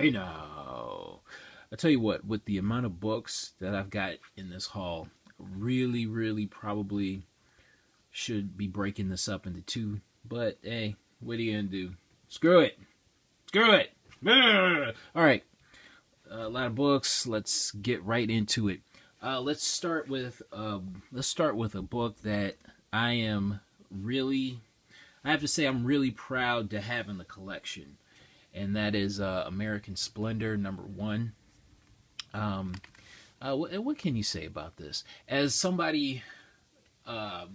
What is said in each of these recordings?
Hey now, I tell you what, with the amount of books that I've got in this haul, really probably should be breaking this up into two. But hey, what are you gonna do? Screw it. Screw it. All right, a lot of books. Let's get right into it. Let's start with a book that I am really. I have to say I'm really proud to have in the collection, and that is American Splendor #1. Um, what can you say about this? As somebody uh,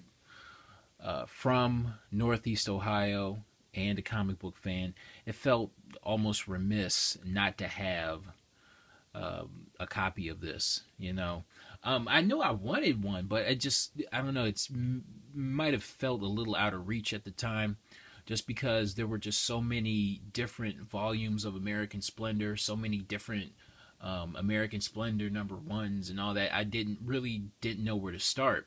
from Northeast Ohio and a comic book fan, it felt almost remiss not to have a copy of this. I know I wanted one, but I don't know. It's might have felt a little out of reach at the time, just because there were just so many different volumes of American Splendor, so many different American Splendor #1s and all that. I didn't know where to start,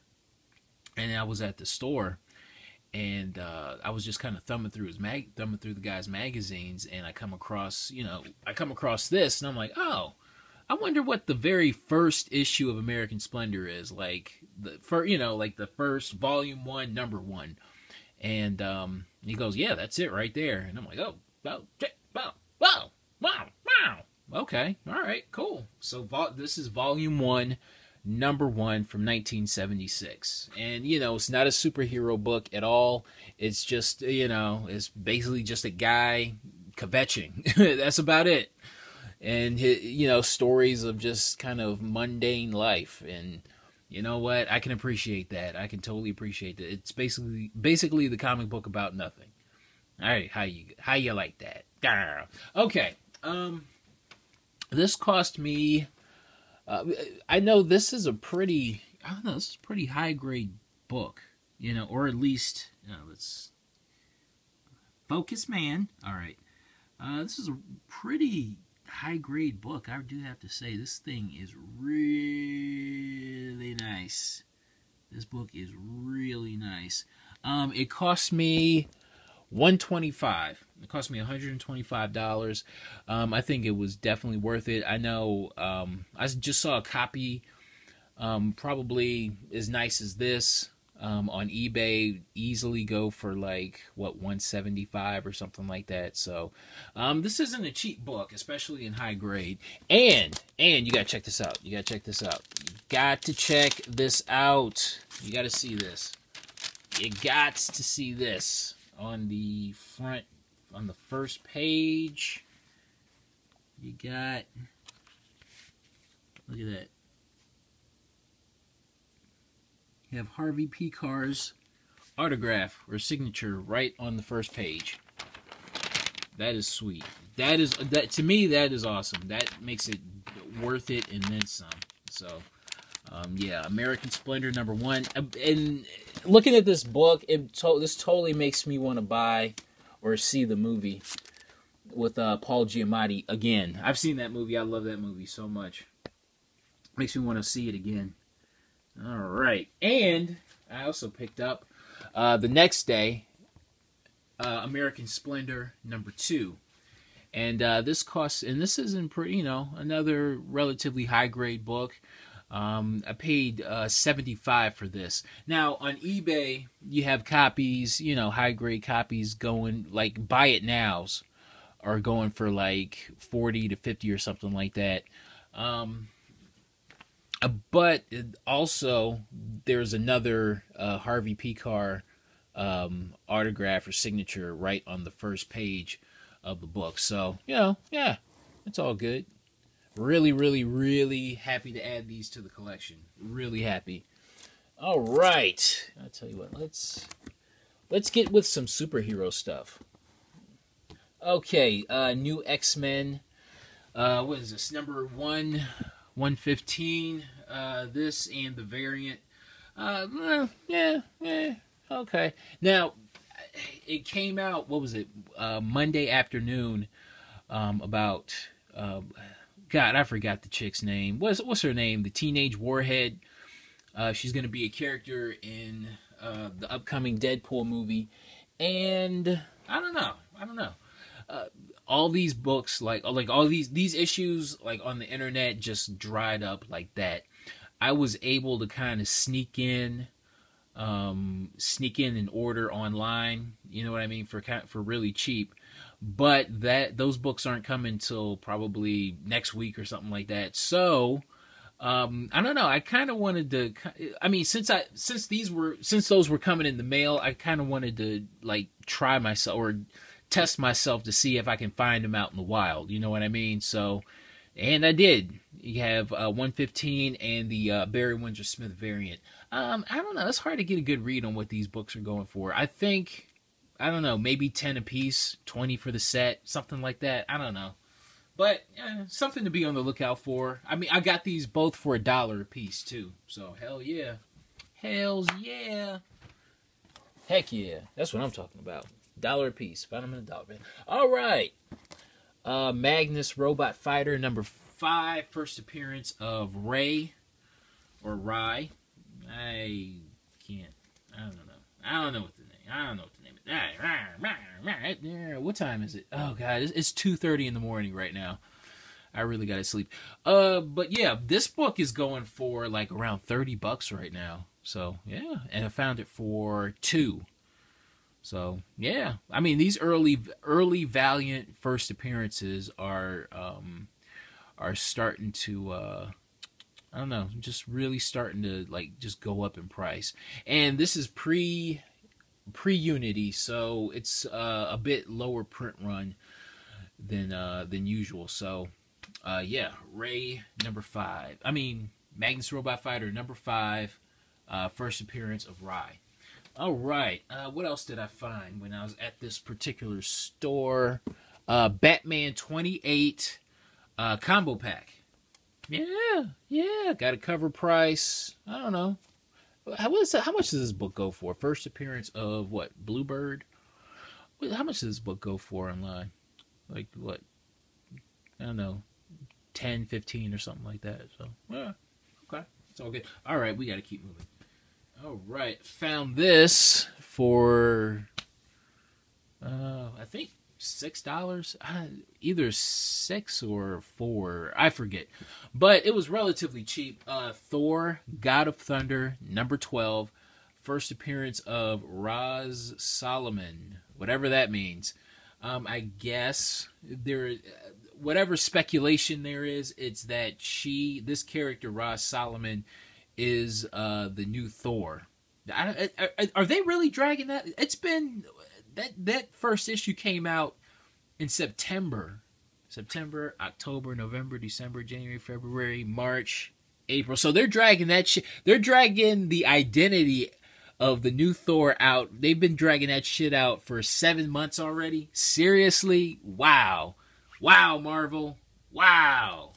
and I was at the store, and I was just kind of thumbing through the guy's magazines, and I come across this, and I'm like, oh, I wonder what the very first issue of American Splendor is, like the first volume 1, #1. And he goes, yeah, that's it right there. And I'm like, oh, wow, wow, wow, wow. Okay, all right, cool. So this is volume 1, #1 from 1976. And, it's not a superhero book at all. It's just, it's basically just a guy kvetching. That's about it. And, stories of just kind of mundane life. And you know what? I can appreciate that. I can totally appreciate that. It's basically the comic book about nothing. All right, how you like that? Okay. This cost me. I know this is a pretty. I don't know. This is a pretty high grade book. Or at least let's focus, man. All right. This is a pretty high grade book. I do have to say this thing is really nice. This book is really nice. It cost me $125. It cost me $125. I think it was definitely worth it. I know. I just saw a copy, probably as nice as this. On eBay, easily go for like $175 or something like that. So this isn't a cheap book, especially in high grade. And you gotta check this out. You got to check this out. You got to see this. You got to see this on the front, on the first page. You got, look at that. You have Harvey P. Carr's autograph or signature right on the first page. That is sweet. That to me, that is awesome. That makes it worth it and then some. So, yeah, American Splendor #1. And looking at this book, this totally makes me want to buy or see the movie with Paul Giamatti again. I've seen that movie. I love that movie so much. Makes me want to see it again. All right, and I also picked up the next day American Splendor #2, and this isn't pretty, another relatively high grade book. I paid $75 for this. Now on eBay, you have copies, high grade copies going like buy it nows are going for like 40 to 50 or something like that. But also, there's another Harvey P. Carr autograph or signature right on the first page of the book. So, yeah, it's all good. Really happy to add these to the collection. Really happy. All right. I'll tell you what, let's get with some superhero stuff. Okay, new X-Men. What is this? #1. 115, this and the variant. Yeah, okay. Now, it came out, what was it, Monday afternoon, about, God, I forgot the chick's name. What's her name? The Teenage Warhead. She's going to be a character in the upcoming Deadpool movie. And, I don't know. all these books, like all these issues, like on the internet, just dried up like that. I was able to kind of sneak in an order online. You know what I mean, for really cheap. But those books aren't coming till probably next week or something like that. So I don't know. I kind of wanted to. I mean, since those were coming in the mail, I kind of wanted to like try myself or test myself to see if I can find them out in the wild. You know what I mean? So, and I did. You have 115 and the Barry Windsor Smith variant. I don't know. It's hard to get a good read on what these books are going for. I think, I don't know, maybe 10 a piece, 20 for the set, something like that. I don't know. But something to be on the lookout for. I mean, I got these both for $1 a piece too. So hell yeah, hells yeah, heck yeah. That's what I'm talking about. $1 a piece. Find them in $1, man. All right. Magnus Robot Fighter number 5, first appearance of Ray or Rye. I can't. I don't know. I don't know what the name. I don't know what the name is. What time is it? Oh god, it's 2:30 in the morning right now. I really gotta sleep. But yeah, this book is going for like around $30 right now. So yeah, and I found it for $2. So yeah, I mean these early Valiant first appearances are starting to I don't know, just really starting to like just go up in price. And this is pre-Unity, so it's a bit lower print run than usual. So yeah, Ray number 5. I mean Magnus Robot Fighter number 5, first appearance of Rye. All right, what else did I find when I was at this particular store? Batman 28 combo pack. Yeah, got a cover price. I don't know. How much does this book go for? First appearance of what? Bluebird? How much does this book go for online? Like what? I don't know. 10, 15 or something like that. So, yeah. Okay. It's all good. All right, we got to keep moving. All right. Found this for I think $6, either 6 or 4, I forget, but it was relatively cheap. Thor God of Thunder number 12, first appearance of Roz Solomon, whatever that means. I guess there, whatever speculation there is, it's that this character Roz Solomon is the new Thor. Are they really dragging that? It's been that first issue came out in September, October, November, December, January, February, March, April. So they're dragging that shit. They're dragging the identity of the new Thor out. They've been dragging that shit out for 7 months already. Seriously? Wow, Marvel. Wow.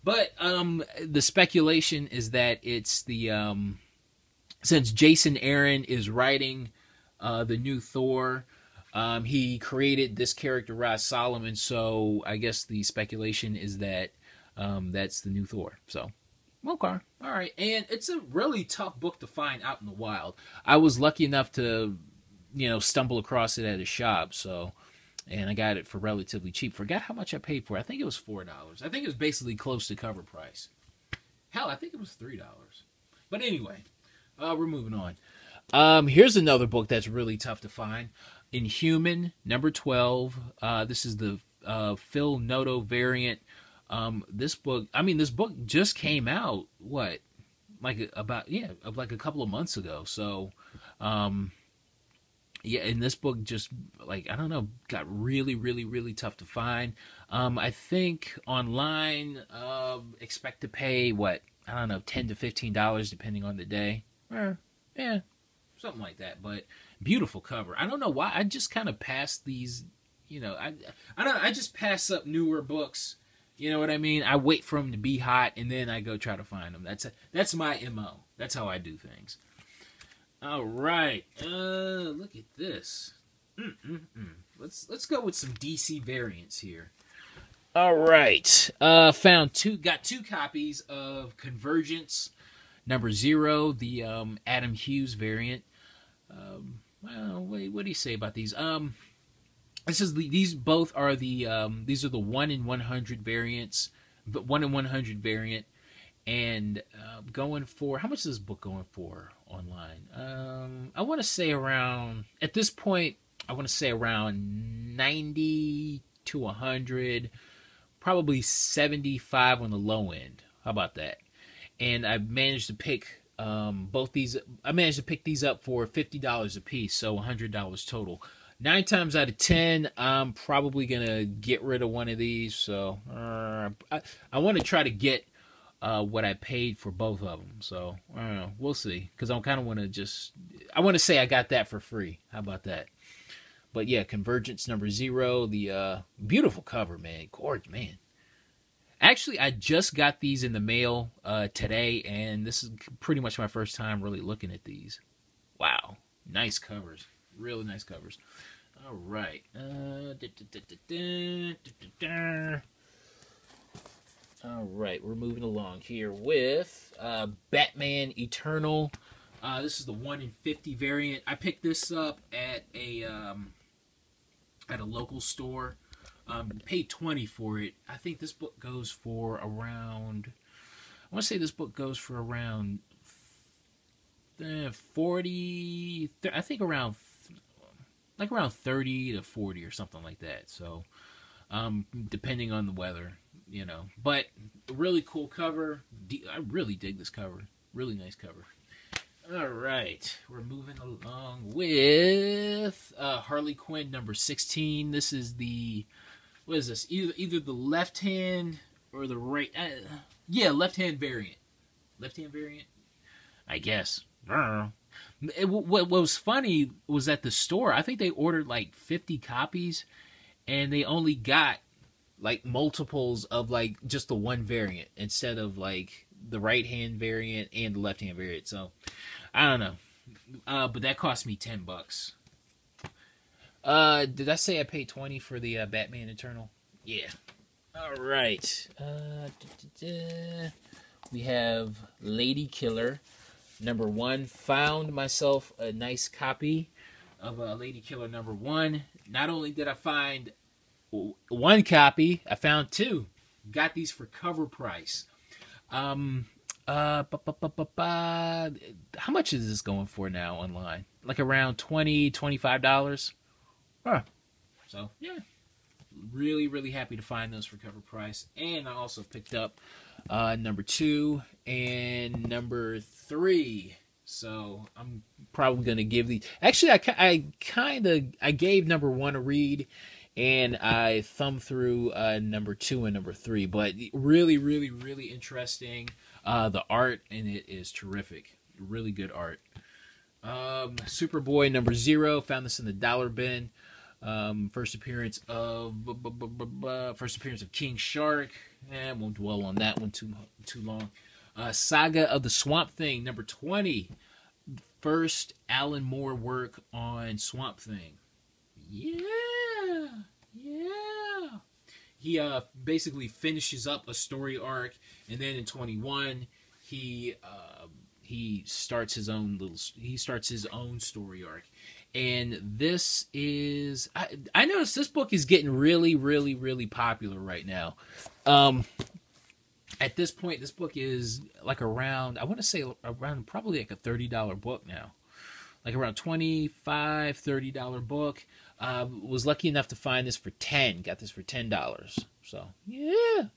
But the speculation is that it's the since Jason Aaron is writing the new Thor, he created this character Roz Solomon, so I guess the speculation is that that's the new Thor. So, okay, all right, and it's a really tough book to find out in the wild. I was lucky enough to, stumble across it at a shop, so, and I got it for relatively cheap. Forgot how much I paid for it. I think it was $4. I think it was basically close to cover price. Hell, I think it was $3. But anyway, we're moving on. Here's another book that's really tough to find. Inhuman, number 12. This is the Phil Noto variant. This book just came out, like a couple of months ago. So, yeah, and this book just, like, I don't know, got really, really, really tough to find. I think online, expect to pay, $10 to $15, depending on the day. Yeah, something like that. But beautiful cover. I don't know why. I just kind of pass these, I just pass up newer books. You know what I mean? I wait for them to be hot, and then I go try to find them. That's my MO. That's how I do things. All right. Look at this. Let's go with some DC variants here. All right. Got two copies of Convergence number 0, the Adam Hughes variant. Well, wait, what do you say about these? these both are these are the 1 in 100 variants, but 1 in 100 variant, and going for, how much is this book going for online? I want to say around, at this point, I want to say around 90 to 100, probably 75 on the low end. How about that? And I managed to pick both these. I managed to pick these up for $50 a piece, so $100 total. 9 times out of 10, I'm probably gonna get rid of one of these. So I want to try to get what I paid for both of them. So I don't know. We'll see. Because I kind of want to I want to say I got that for free. How about that? But yeah, Convergence number 0. The beautiful cover, man. Gorgeous, man. Actually, I just got these in the mail today, and this is pretty much my first time really looking at these. Wow. Nice covers. Really nice covers. All right. All right, we're moving along here with Batman Eternal. This is the 1 in 50 variant. I picked this up at a local store. Paid $20 for it. I think this book goes for around, I want to say this book goes for around 40, I think around, like around 30 to 40 or something like that. So, depending on the weather, you know. But, really cool cover. I really dig this cover. Really nice cover. All right, we're moving along with Harley Quinn number 16. This is the, what is this? Either the left hand or the right? Yeah, left hand variant. Left hand variant, I guess. What was funny was at the store, I think they ordered like 50 copies, and they only got like multiples of like just the one variant instead of like the right hand variant and the left hand variant. So I don't know, but that cost me $10. Did I say I paid $20 for the Batman Eternal? Yeah. All right. We have Lady Killer number 1. Found myself a nice copy of Lady Killer number 1. Not only did I find 1 copy, I found 2. Got these for cover price. How much is this going for now online? Like around $20, $25? Huh. So, yeah. Really, really happy to find those for cover price. And I also picked up number 2 and number 3. So, I'm probably going to give these... Actually, I gave number 1 a read, and I thumbed through number 2 and number 3. But really, really, really interesting. The art in it is terrific. Really good art. Superboy number 0. Found this in the dollar bin. First appearance of King Shark. Won't dwell on that one too long. Saga of the Swamp Thing number 20. First Alan Moore work on Swamp Thing. Yeah. He basically finishes up a story arc, and then in 21 he starts his own story arc. And this is, I noticed this book is getting really, really, really popular right now. At this point, this book is like around, I want to say around probably like a $30 book now. Like around $25, $30 book. Was lucky enough to find this for $10. Got this for $10. So, yeah.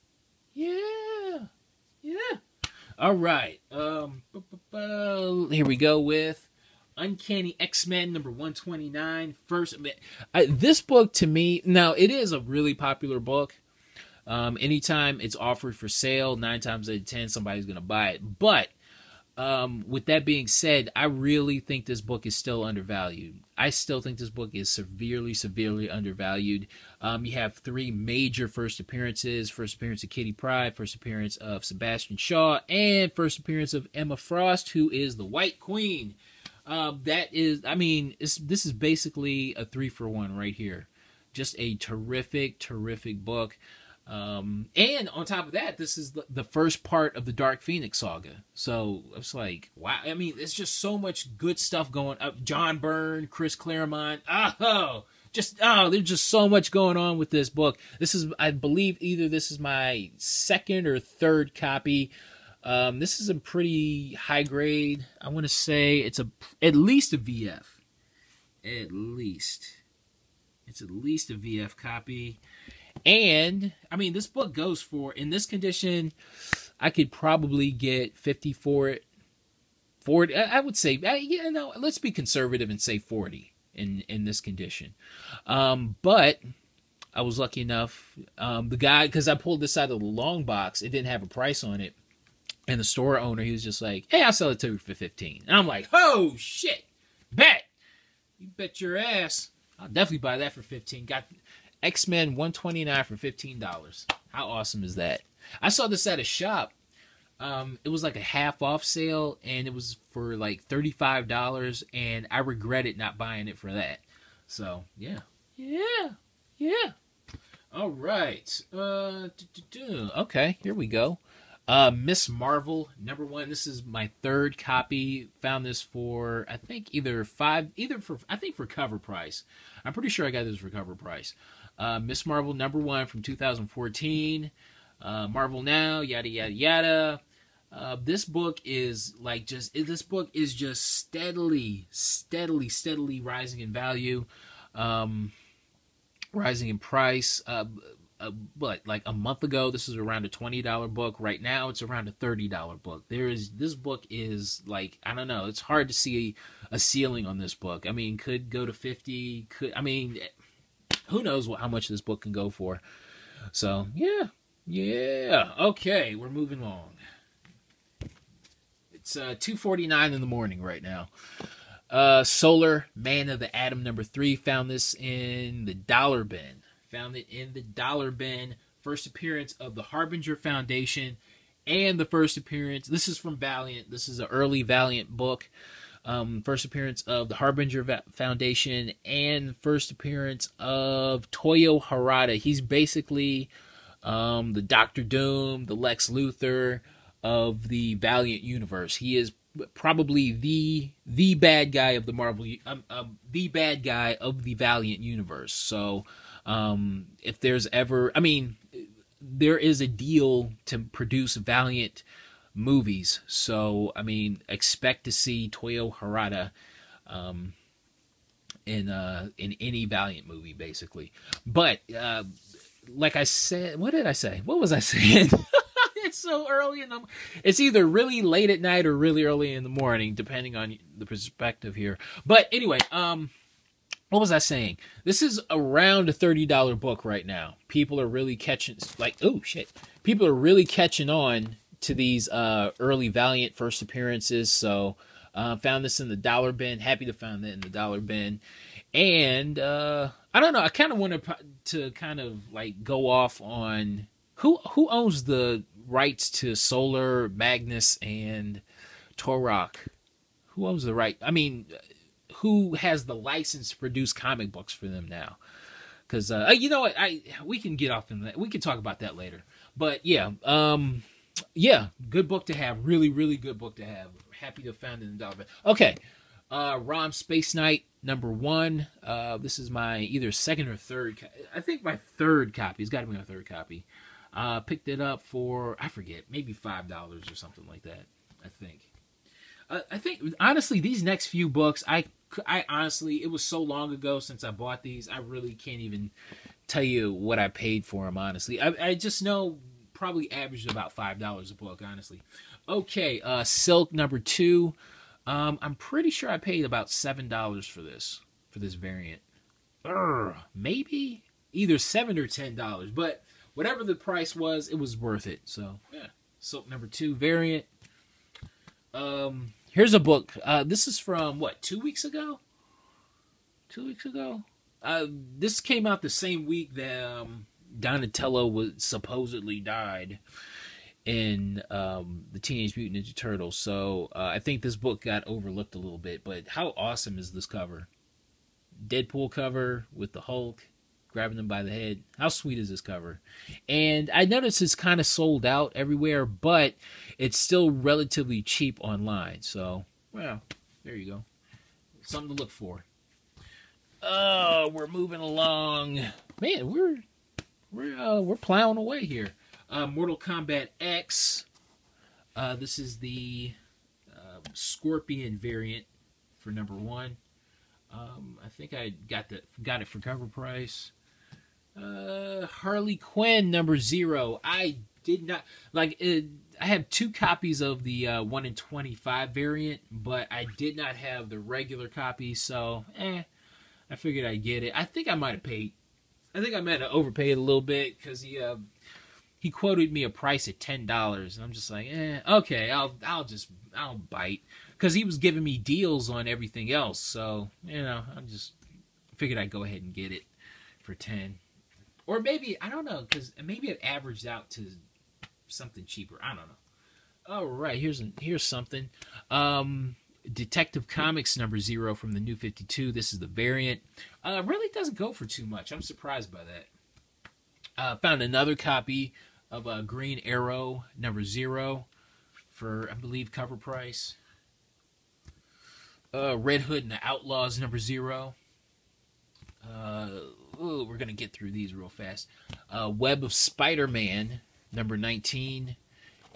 All right. Here we go with Uncanny X-Men number 129. First, this book to me, now it is a really popular book. Anytime it's offered for sale, 9 times out of 10 somebody's going to buy it. But with that being said, I really think this book is still undervalued. I still think this book is severely, severely undervalued. You have 3 major first appearances. First appearance of Kitty Pryde, first appearance of Sebastian Shaw, and first appearance of Emma Frost, who is the White Queen. This is basically a 3-for-1 right here. Just a terrific, terrific book. And on top of that, this is the first part of the Dark Phoenix saga. So it's like, wow. I mean, it's just so much good stuff going up. John Byrne, Chris Claremont. Oh, there's just so much going on with this book. This is, I believe, either this is my second or third copy. This is a pretty high grade. I want to say it's at least a VF. At least. It's at least a VF copy. And, I mean, this book goes for, in this condition, I could probably get 50 for it. 40, I would say, let's be conservative and say 40 in this condition. But I was lucky enough, the guy, because I pulled this out of the long box, it didn't have a price on it. And the store owner, he was just like, hey, I'll sell it to you for 15. And I'm like, oh, shit, bet. You bet your ass. I'll definitely buy that for 15. Got X-Men 129 for $15. How awesome is that? I saw this at a shop. It was like a half off sale, and it was for like $35, and I regretted not buying it for that. So, yeah. All right. Okay, here we go. Miss Marvel, #1. This is my third copy. Found this for, I think, for cover price. I'm pretty sure I got this for cover price. Miss Marvel #1 from 2014. Marvel Now, yada yada yada. This book is just steadily rising in value, rising in price. But like a month ago, this was around a $20 book. Right now, it's around a $30 book. This book is like, I don't know. It's hard to see a ceiling on this book. I mean, could go to 50. Who knows how much this book can go for? So yeah. Okay, we're moving along. It's 2:49 in the morning right now. Solar Man of the Atom #3. Found this in the dollar bin. Found it in the dollar bin. First appearance of the Harbinger Foundation, and the first appearance. This is from Valiant. This is an early Valiant book. First appearance of the Harbinger Foundation, and first appearance of Toyo Harada. He's basically the Doctor Doom, the Lex Luthor of the Valiant universe. He is probably the bad guy of the Marvel, the bad guy of the Valiant universe. So. If there's ever, there is a deal to produce Valiant movies, so expect to see Toyo Harada in any Valiant movie, basically. But like I said, what did I say? What was I saying? It's so early it's either really late at night or really early in the morning, depending on the perspective here. But anyway, what was I saying? This is around a $30 book right now. People are really catching, people are really catching on to these early Valiant first appearances. So, found this in the dollar bin. Happy to find that in the dollar bin. And I don't know. I kind of want to kind of like go off on who owns the rights to Solar, Magnus, and Torok. Who owns the right? Who has the license to produce comic books for them now? Because you know what, we can get off in that. We can talk about that later. But yeah, good book to have. Really, really good book to have. Happy to find it in the dollar bin. Okay, Rom Space Knight #1. This is my either second or third. I think my third copy. It's got to be my third copy. Picked it up for, I forget, maybe $5 or something like that. I think honestly, these next few books, I honestly, it was so long ago since I bought these, I really can't even tell you what I paid for them, honestly. I just know probably averaged about $5 a book, honestly. Okay, Silk #2. I'm pretty sure I paid about $7 for this variant. Maybe either $7 or $10, but whatever the price was, it was worth it. So yeah, Silk #2 variant. Here's a book. This is from, 2 weeks ago? 2 weeks ago? This came out the same week that Donatello supposedly died in the Teenage Mutant Ninja Turtles. So I think this book got overlooked a little bit. But how awesome is this cover? Deadpool cover with the Hulk grabbing them by the head. How sweet is this cover? And I noticed it's kind of sold out everywhere, but it's still relatively cheap online. So, well, there you go. Something to look for. Oh, we're moving along. Man, we're plowing away here. Mortal Kombat X. This is the Scorpion variant for number 1. I think I got it for cover price. Harley Quinn number 0. I did not like it. I have 2 copies of the 1 in 25 variant, but I did not have the regular copy, so I figured I'd get it. I think I might have overpaid a little bit because he quoted me a price at $10, and I'm just like, okay, I'll bite, because he was giving me deals on everything else, so I just figured I'd go ahead and get it for 10, or maybe I don't know, because maybe it averaged out to something cheaper. I don't know. All right, here's something. Detective Comics number 0 from the New 52. This is the variant. Really doesn't go for too much. I'm surprised by that. Found another copy of Green Arrow number 0 for, I believe, cover price. Red Hood and the Outlaws number 0. We're gonna get through these real fast. Web of Spider-Man number 19.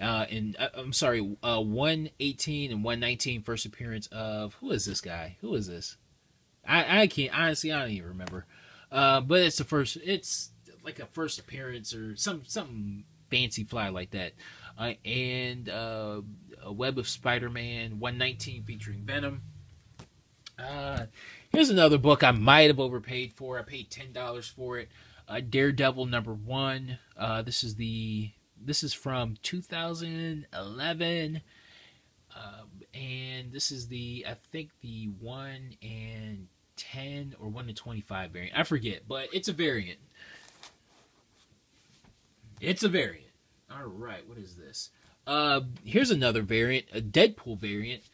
I'm sorry, 118 and 119, first appearance of, who is this guy? Who is this? I can't, honestly, I don't even remember. But it's like a first appearance or something fancy fly like that. And a Web of Spider-Man 119 featuring Venom. Here's another book I might have overpaid for. I paid $10 for it. Daredevil number 1. This is from 2011, and this is I think the 1 in 10 or 1 in 25 variant. I forget, but it's a variant. All right, what is this? Here's another variant, a Deadpool variant.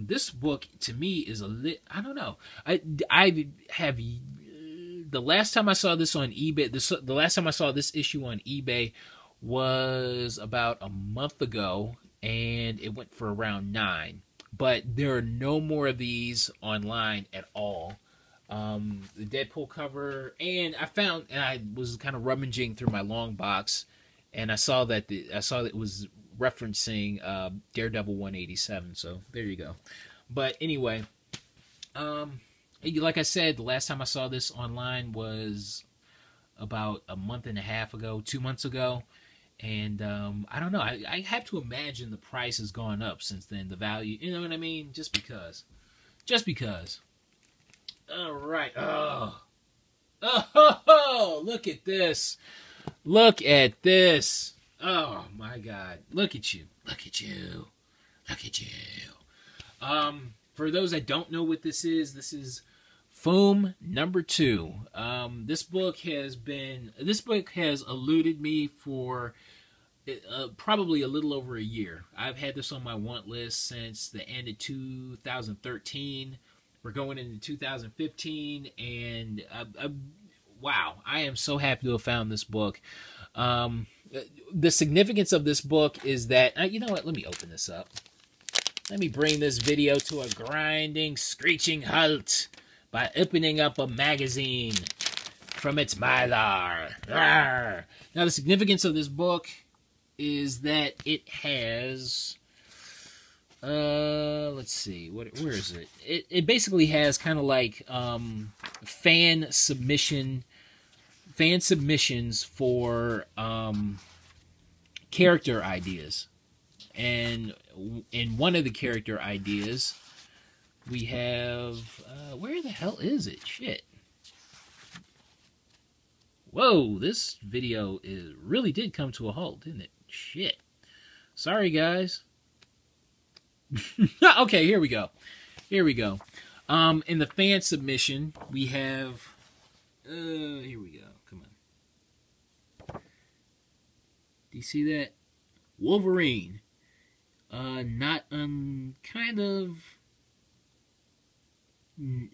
This book to me is I don't know. I have the last time I saw this on eBay. The last time I saw this issue on eBay was about a month ago, and it went for around $9. But there are no more of these online at all. The Deadpool cover, and I was kind of rummaging through my long box, and I saw that it was referencing Daredevil 187. So there you go. But anyway, like I said, the last time I saw this online was about a month and a half ago, 2 months ago. And I don't know. I have to imagine the price has gone up since then. The value, you know what I mean? Just because. All right. Oh, look at this. Oh my God. Look at you. For those that don't know what this is Foom number 2. This book has eluded me for probably a little over a year. I've had this on my want list since the end of 2013. We're going into 2015, and wow, I am so happy to have found this book. The significance of this book is that, you know what, let me open this up. Let me bring this video to a grinding, screeching halt by opening up a magazine from its mylar. Rawr. Now, the significance of this book is that it has, let's see, where is it? It basically has kind of like fan submissions for character ideas. And in one of the character ideas, we have, where the hell is it? Shit. Whoa, this video really did come to a halt, didn't it? Shit. Sorry, guys. Okay, here we go. In the fan submission, we have, here we go. Come on. Do you see that? Wolverine.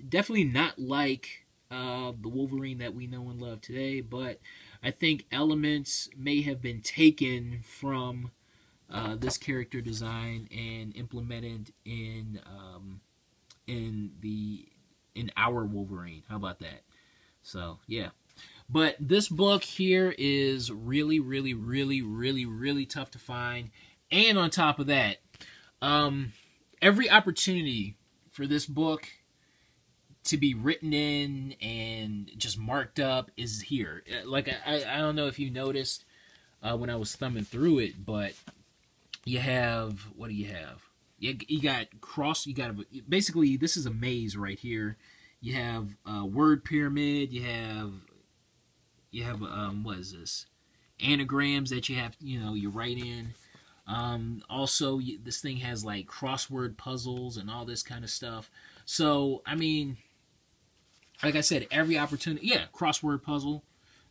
Definitely not like the Wolverine that we know and love today, but I think elements may have been taken from this character design and implemented in the in our Wolverine. How about that? So yeah. But this book here is really, really, really, really, really tough to find. And on top of that, every opportunity for this book to be written in and just marked up is here. Like, I don't know if you noticed when I was thumbing through it, but you have, what do you have? You got basically, this is a maze right here. You have word pyramid, you have what is this? Anagrams that you have, you write in. Also, this thing has like crossword puzzles and all this kind of stuff. So, I mean, like I said, every opportunity, crossword puzzle.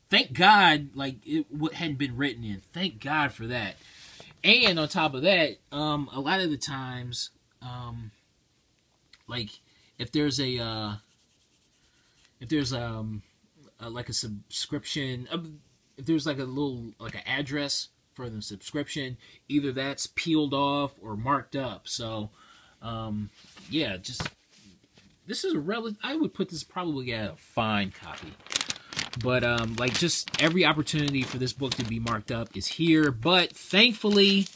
Thank God, like, it hadn't been written in. Thank God for that. And on top of that, a lot of the times, like, if there's like a subscription, if there's like a little, like an address for the subscription, either that's peeled off or marked up. So, yeah, just, this is I would put this probably at a fine copy. But, like, just every opportunity for this book to be marked up is here. But, thankfully,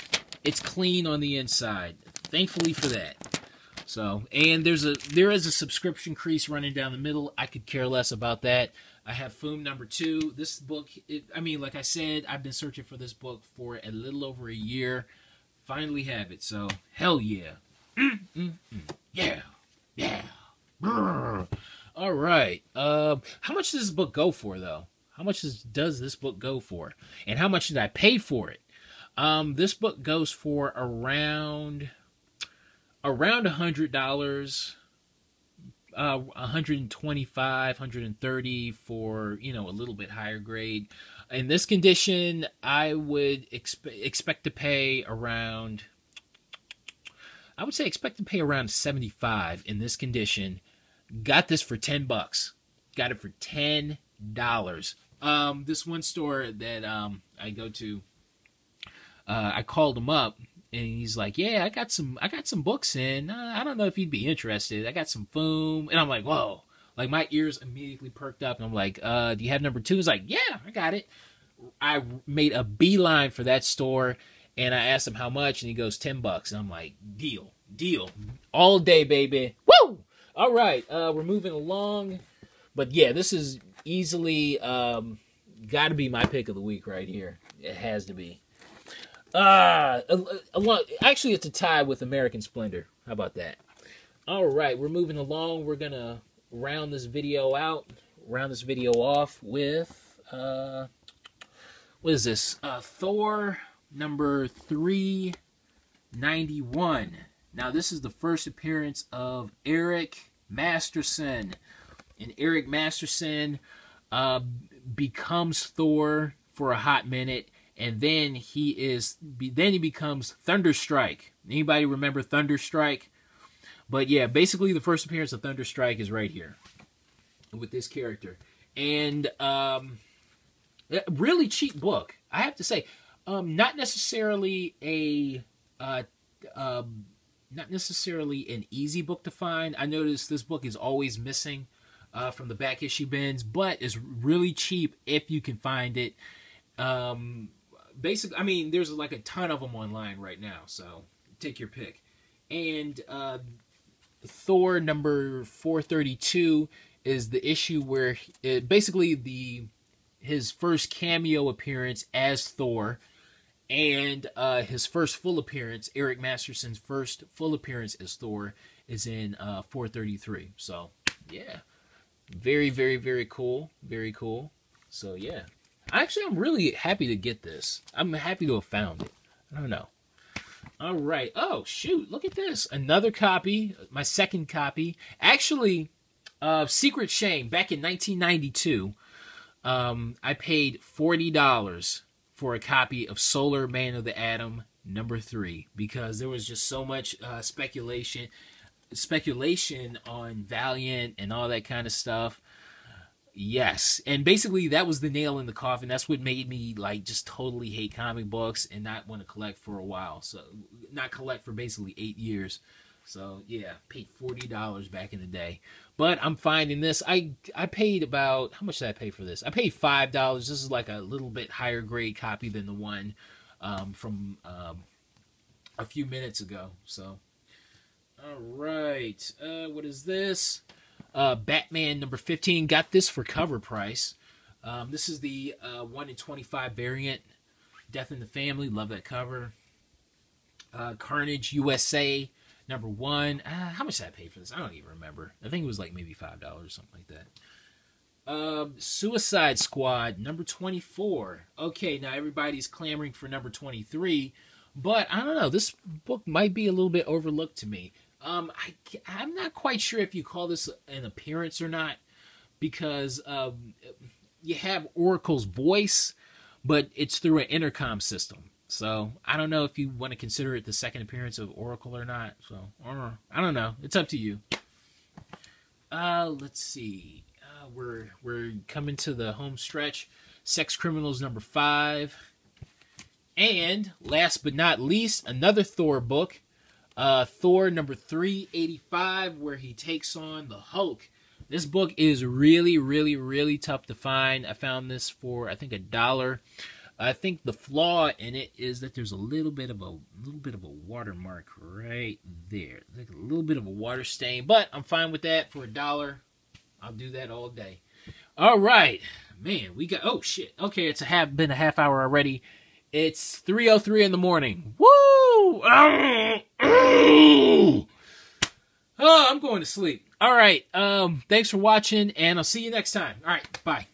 it's clean on the inside. Thankfully for that. So, and there is a subscription crease running down the middle. I could care less about that. I have FOOM number 2. This book, I mean, like I said, I've been searching for this book for a little over a year. Finally have it. So, hell yeah. Yeah. Yeah. Brr. All right. How much does this book go for, though? How much does this book go for? And how much did I pay for it? This book goes for around $100, $125, $130 for, a little bit higher grade. In this condition, I would expect to pay around, $75 in this condition. Got this for $10. Got it for $10. This one store that I go to, I called him up and he's like, "Yeah, I got some books in. I don't know if you'd be interested. I got some FOOM." And I'm like, "Whoa!" Like, my ears immediately perked up, and I'm like, "Do you have number 2?" He's like, "Yeah, I got it." I made a beeline for that store, and I asked him how much, and he goes, $10. And I'm like, deal, all day, baby. Woo! All right, we're moving along. But yeah, this is easily got to be my pick of the week right here. It has to be. Actually, it's a tie with American Splendor. How about that? All right, we're moving along. We're going to round this video off with, what is this? Thor number 391. Now, this is the first appearance of Eric Masterson. And Eric Masterson becomes Thor for a hot minute, and then he becomes Thunderstrike. Anybody remember Thunderstrike? But yeah, basically the first appearance of Thunderstrike is right here with this character. And really cheap book, I have to say. Not necessarily an easy book to find. I noticed this book is always missing from the back issue bins, but it's really cheap if you can find it. Basically, I mean, there's like a ton of them online right now, so take your pick. And Thor number 432 is the issue where basically his first cameo appearance as Thor, and his first full appearance, Eric Masterson's first full appearance as Thor, is in 433. So, yeah. Very, very, very cool. Very cool. So, yeah. Actually, I'm really happy to get this. I'm happy to have found it. I don't know. All right. Oh, shoot. Look at this. Another copy. My second copy. Actually, Secret Shame, back in 1992, I paid $40 for a copy of Solar Man of the Atom number 3, because there was just so much speculation on Valiant and all that kind of stuff. Yes, and basically that was the nail in the coffin. That's what made me like just totally hate comic books and not want to collect for a while. So not collect for basically 8 years. So yeah, paid $40 back in the day. But I'm finding this. I paid about, how much did I pay for this? I paid $5. This is like a little bit higher grade copy than the one from a few minutes ago. So, all right. What is this? Batman number 15. Got this for cover price. This is the 1 in 25 variant. Death in the Family. Love that cover. Carnage USA number 1. How much did I pay for this? I don't even remember. I think it was like maybe $5 or something like that. Suicide Squad number 24. Okay, now everybody's clamoring for number 23, but I don't know. This book might be a little bit overlooked to me. I'm not quite sure if you call this an appearance or not, because you have Oracle's voice, but it's through an intercom system. So I don't know if you want to consider it the second appearance of Oracle or not. So I don't know. It's up to you. Let's see. We're coming to the home stretch. Sex Criminals number 5. And last but not least, another Thor book. Thor number 385, where he takes on the Hulk. This book is really, really, really tough to find. I found this for, I think, $1. I think the flaw in it is that there's a little bit of a watermark right there, like a little bit of a water stain. But I'm fine with that for $1. I'll do that all day. All right, man. We got, oh shit. Okay, it's been a half hour already. It's 3:03 in the morning. Woo! Oh, I'm going to sleep. All right. Thanks for watching, and I'll see you next time. All right. Bye.